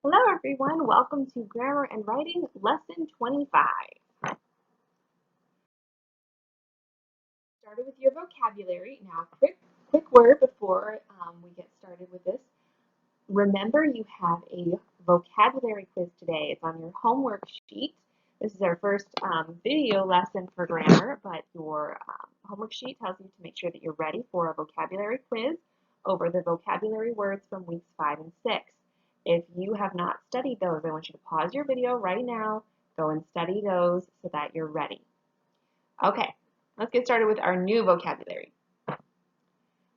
Hello everyone, welcome to Grammar and Writing Lesson 25. Started with your vocabulary. Now, quick word before we get started with this. Remember you have a vocabulary quiz today. It's on your homework sheet. This is our first video lesson for grammar, but your homework sheet tells you to make sure that you're ready for a vocabulary quiz over the vocabulary words from weeks 5 and 6. If you have not studied those, I want you to pause your video right now, go and study those so that you're ready. Okay, let's get started with our new vocabulary.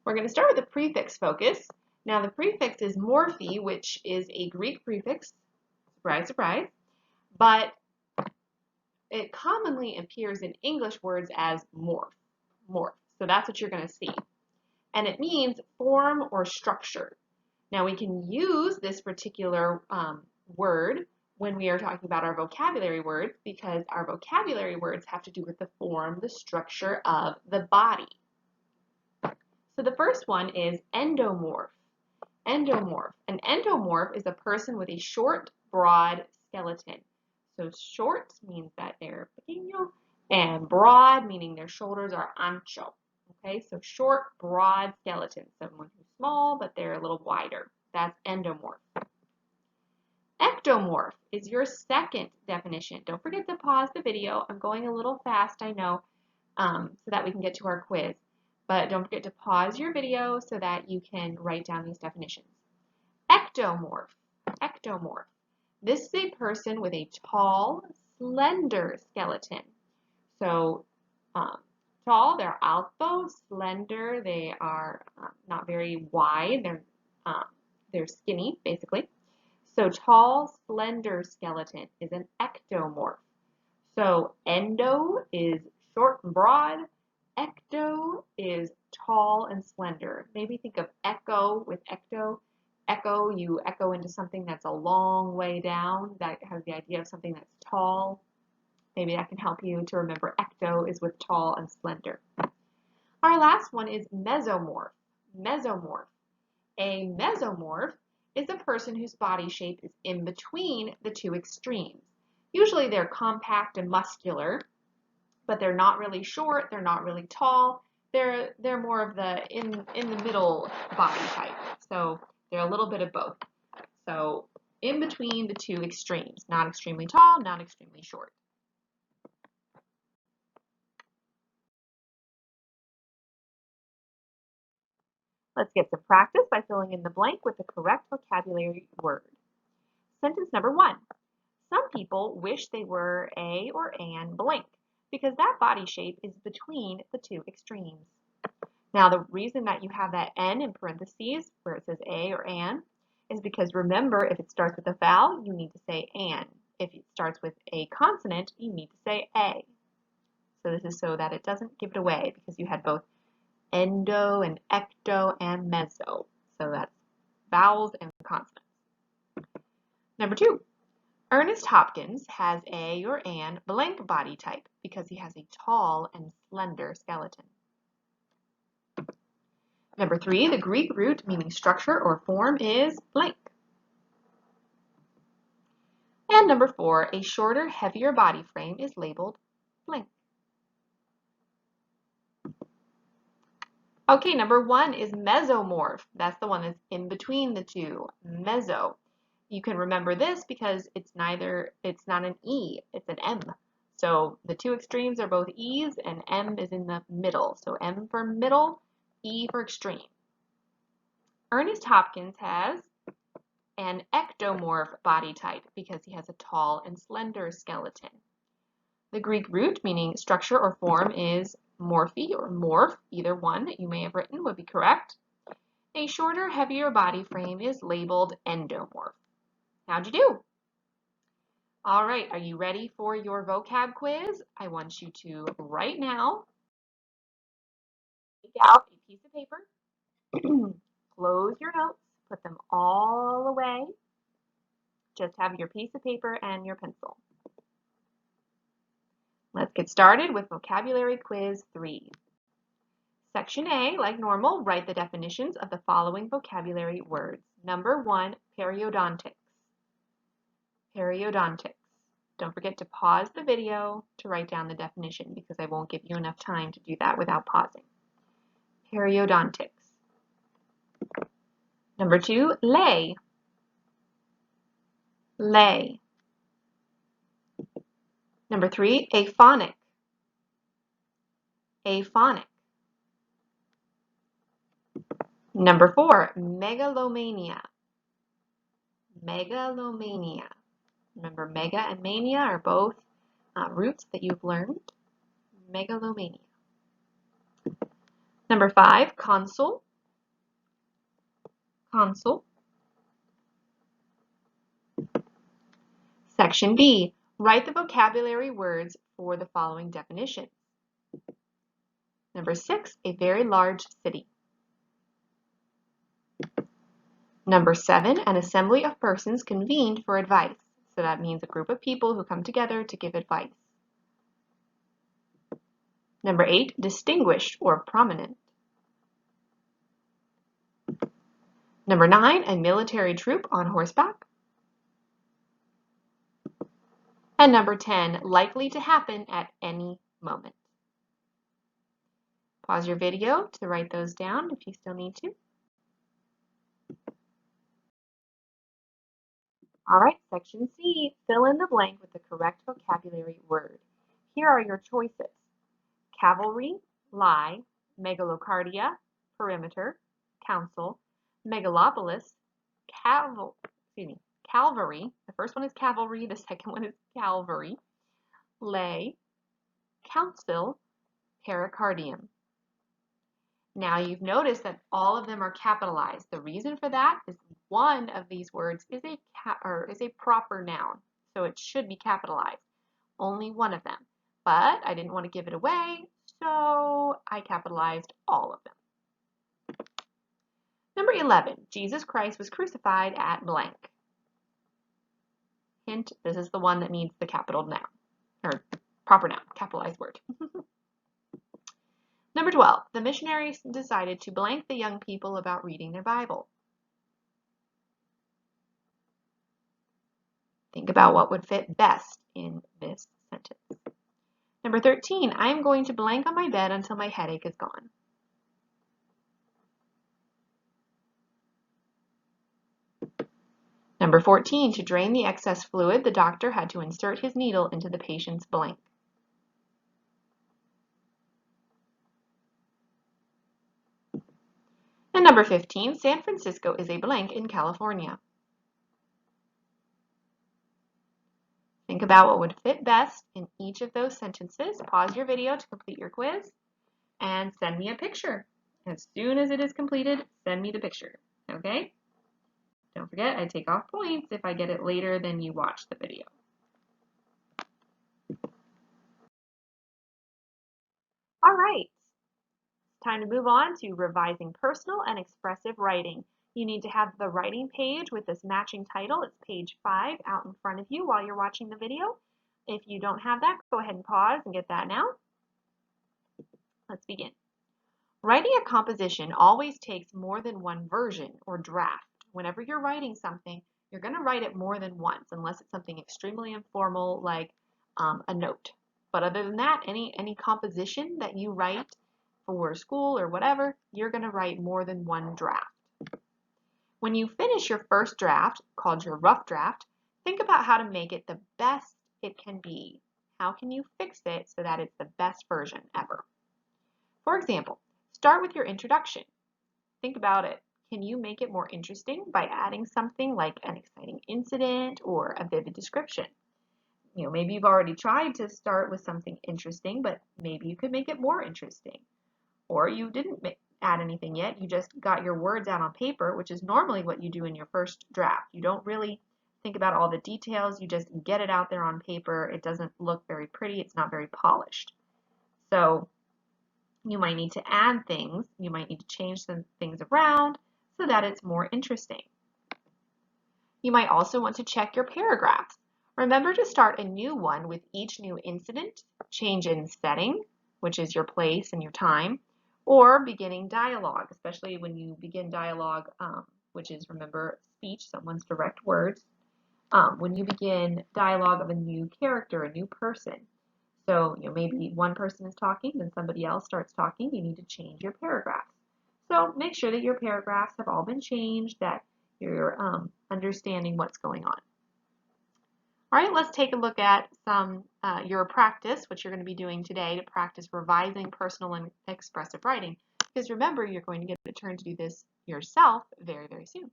We're going to start with the prefix focus. Now the prefix is morphe, which is a Greek prefix, surprise, surprise, but it commonly appears in English words as morph. So that's what you're going to see. And it means form or structure. Now we can use this particular word when we are talking about our vocabulary words because our vocabulary words have to do with the form, the structure of the body. So the first one is endomorph. Endomorph. An endomorph is a person with a short, broad skeleton. So short means that they're pequeño, and broad meaning their shoulders are ancho. Okay, so short, broad skeleton. Someone who's small, but they're a little wider. That's endomorph. Ectomorph is your second definition. Don't forget to pause the video. I'm going a little fast, I know, so that we can get to our quiz. But don't forget to pause your video so that you can write down these definitions. Ectomorph. Ectomorph. This is a person with a tall, slender skeleton. So tall, they're alto, slender, they are not very wide, they're skinny, basically. So tall, slender skeleton is an ectomorph. So endo is short and broad, ecto is tall and slender. Maybe think of echo with ecto. Echo, you echo into something that's a long way down. That has the idea of something that's tall. Maybe that can help you to remember ecto is with tall and slender. Our last one is mesomorph. Mesomorph. A mesomorph is a person whose body shape is in between the two extremes. Usually they're compact and muscular, but they're not really short, they're not really tall. They're more of the in the middle body type. So they're a little bit of both. So in between the two extremes, not extremely tall, not extremely short. Let's get some practice by filling in the blank with the correct vocabulary word. Sentence number 1. Some people wish they were a or an blank because that body shape is between the two extremes. Now the reason that you have that N in parentheses where it says a or an is because remember if it starts with a vowel you need to say an. If it starts with a consonant you need to say a. So this is so that it doesn't give it away because you had both endo and ecto and meso. So that's vowels and consonants. Number 2. Ernest Hopkins has a or an blank body type because he has a tall and slender skeleton. Number 3, the Greek root meaning structure or form is blank. And number 4, a shorter, heavier body frame is labeled blank. Okay, number 1 is mesomorph. That's the one that's in between the two, meso. You can remember this because it's not an E, it's an M. So the two extremes are both E's and M is in the middle. So M for middle, E for extreme. Ernest Hopkins has an ectomorph body type because he has a tall and slender skeleton. The Greek root meaning structure or form is morphe or morph. Either one that you may have written would be correct. A shorter, heavier body frame is labeled endomorph. How'd you do? All right, are you ready for your vocab quiz? I want you to, right now, take out a piece of paper, close your notes, put them all away. Just have your piece of paper and your pencil. Let's get started with Vocabulary Quiz 3. Section A, like normal, write the definitions of the following vocabulary words. Number 1, periodontics. Periodontics. Don't forget to pause the video to write down the definition because I won't give you enough time to do that without pausing. Periodontics. Number 2, lay. Lay. Number 3, aphonic. Aphonic. Number 4, megalomania. Megalomania. Remember, mega and mania are both roots that you've learned. Megalomania. Number 5, consul. Consul. Section B, write the vocabulary words for the following definitions. Number 6, a very large city. Number 7, an assembly of persons convened for advice. So that means a group of people who come together to give advice. Number 8, distinguished or prominent. Number 9, a military troop on horseback. And number 10, likely to happen at any moment. Pause your video to write those down if you still need to. All right, section C, fill in the blank with the correct vocabulary word. Here are your choices. Cavalry, lie, megalocardia, perimeter, council, megalopolis, Calvary. The first one is cavalry, the second one is Calvary, lay, council, pericardium. Now you've noticed that all of them are capitalized. The reason for that is one of these words is a proper noun, so it should be capitalized. Only one of them. But I didn't want to give it away, so I capitalized all of them. Number 11, Jesus Christ was crucified at blank. Hint, this is the one that needs the capital noun, or proper noun, capitalized word. Number 12, the missionaries decided to blank the young people about reading their Bible. Think about what would fit best in this sentence. Number 13, I am going to blank on my bed until my headache is gone. Number 14, to drain the excess fluid, the doctor had to insert his needle into the patient's blank. And number 15, San Francisco is a blank in California. Think about what would fit best in each of those sentences. Pause your video to complete your quiz and send me a picture. As soon as it is completed, send me the picture, okay? Don't forget, I take off points if I get it later than you watch the video. All right, time to move on to revising personal and expressive writing. You need to have the writing page with this matching title. It's page 5 out in front of you while you're watching the video. If you don't have that, go ahead and pause and get that now. Let's begin. Writing a composition always takes more than one version or draft. Whenever you're writing something, you're going to write it more than once, unless it's something extremely informal like a note. But other than that, any composition that you write for school or whatever, you're going to write more than one draft. When you finish your first draft, called your rough draft, think about how to make it the best it can be. How can you fix it so that it's the best version ever? For example, start with your introduction. Think about it. Can you make it more interesting by adding something like an exciting incident or a vivid description? Maybe you've already tried to start with something interesting, but maybe you could make it more interesting. Or you didn't add anything yet, you just got your words out on paper, which is normally what you do in your first draft. You don't really think about all the details, you just get it out there on paper. It doesn't look very pretty, it's not very polished. So you might need to add things, you might need to change some things around so that it's more interesting. You might also want to check your paragraphs. Remember to start a new one with each new incident, change in setting, which is your place and your time, or beginning dialogue, especially when you begin dialogue, which is, remember, speech, someone's direct words. when you begin dialogue of a new character, a new person. So, maybe one person is talking, then somebody else starts talking, you need to change your paragraphs. So make sure that your paragraphs have all been changed, that you're understanding what's going on. All right, let's take a look at some your practice, what you're going to be doing today to practice revising personal and expressive writing. Because remember, you're going to get a turn to do this yourself very, very soon.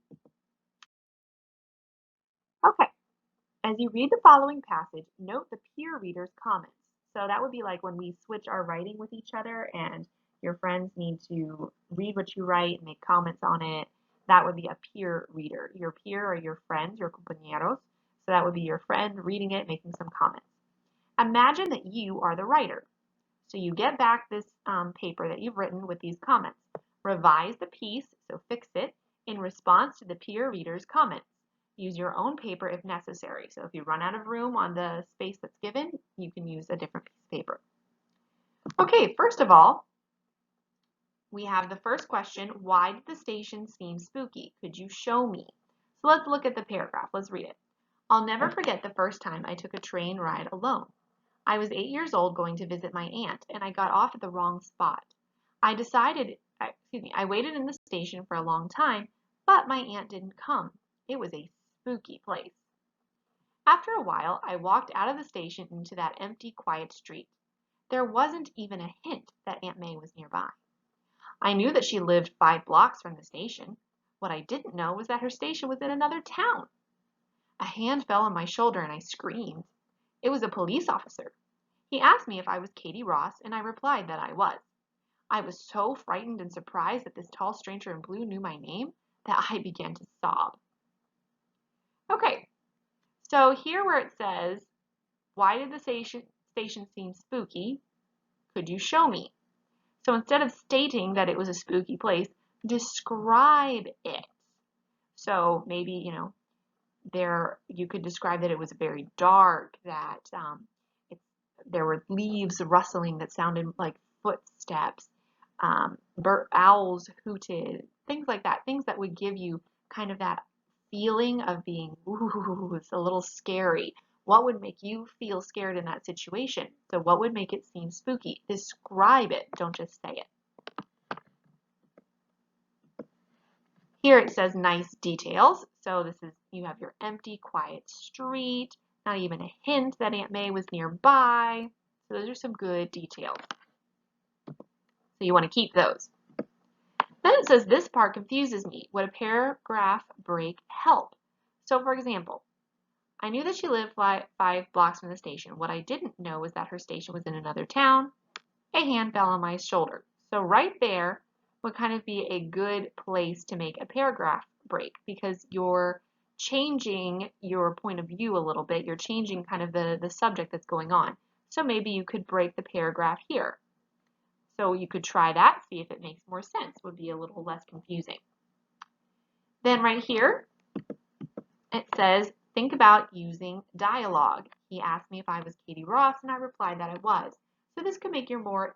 Okay, as you read the following passage, note the peer reader's comments. So that would be like when we switch our writing with each other and your friends need to read what you write and make comments on it. That would be a peer reader. Your peer are your friends, your compañeros. So that would be your friend reading it, making some comments. Imagine that you are the writer. So you get back this paper that you've written with these comments. Revise the piece, so fix it, in response to the peer reader's comments. Use your own paper if necessary. So if you run out of room on the space that's given, you can use a different piece of paper. Okay, first of all, we have the first question, why did the station seem spooky? Could you show me? So let's look at the paragraph. Let's read it. I'll never forget the first time I took a train ride alone. I was 8 years old going to visit my aunt, and I got off at the wrong spot. I waited in the station for a long time, but my aunt didn't come. It was a spooky place. After a while, I walked out of the station into that empty, quiet street. There wasn't even a hint that Aunt May was nearby. I knew that she lived 5 blocks from the station. What I didn't know was that her station was in another town. A hand fell on my shoulder and I screamed. It was a police officer. He asked me if I was Katie Ross, and I replied that I was. I was so frightened and surprised that this tall stranger in blue knew my name that I began to sob. Okay, so here where it says, why did the station seem spooky? Could you show me? So instead of stating that it was a spooky place, describe it. So maybe, you could describe that it was very dark, that there were leaves rustling that sounded like footsteps, owls hooted, things like that, things that would give you kind of that feeling of being, ooh, it's a little scary. What would make you feel scared in that situation? So what would make it seem spooky? Describe it, don't just say it. Here it says nice details. So this is, you have your empty, quiet street, not even a hint that Aunt May was nearby. So those are some good details. So you want to keep those. Then it says this part confuses me. Would a paragraph break help? So for example, I knew that she lived 5 blocks from the station. What I didn't know was that her station was in another town. A hand fell on my shoulder. So right there would kind of be a good place to make a paragraph break because you're changing your point of view a little bit. You're changing kind of the subject that's going on. So maybe you could break the paragraph here. So you could try that, see if it makes more sense, would be a little less confusing. Then right here, it says, think about using dialogue. He asked me if I was Katie Ross, and I replied that I was. So this could make your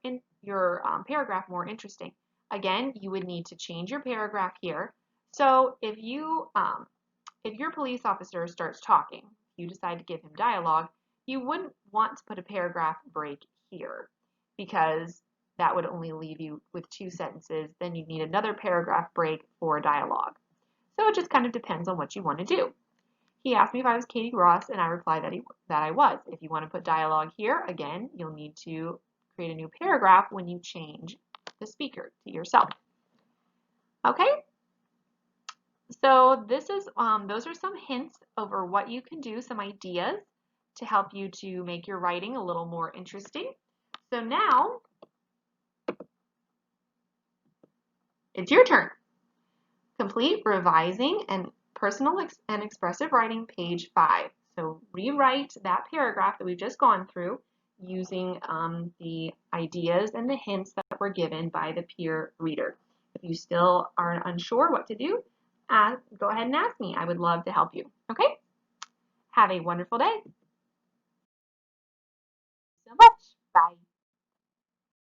paragraph more interesting. Again, you would need to change your paragraph here. So if your police officer starts talking, you decide to give him dialogue, you wouldn't want to put a paragraph break here because that would only leave you with 2 sentences. Then you'd need another paragraph break for dialogue. So it just kind of depends on what you want to do. He asked me if I was Katie Ross, and I replied that I was. If you want to put dialogue here, again, you'll need to create a new paragraph when you change the speaker to yourself. Okay? So this is those are some hints over what you can do, some ideas to help you to make your writing a little more interesting. So now it's your turn. Complete revising and personal and expressive writing, page 5. So rewrite that paragraph that we've just gone through using the ideas and the hints that were given by the peer reader. If you still are unsure what to do, go ahead and ask me. I would love to help you. Okay? Have a wonderful day. So much. Bye.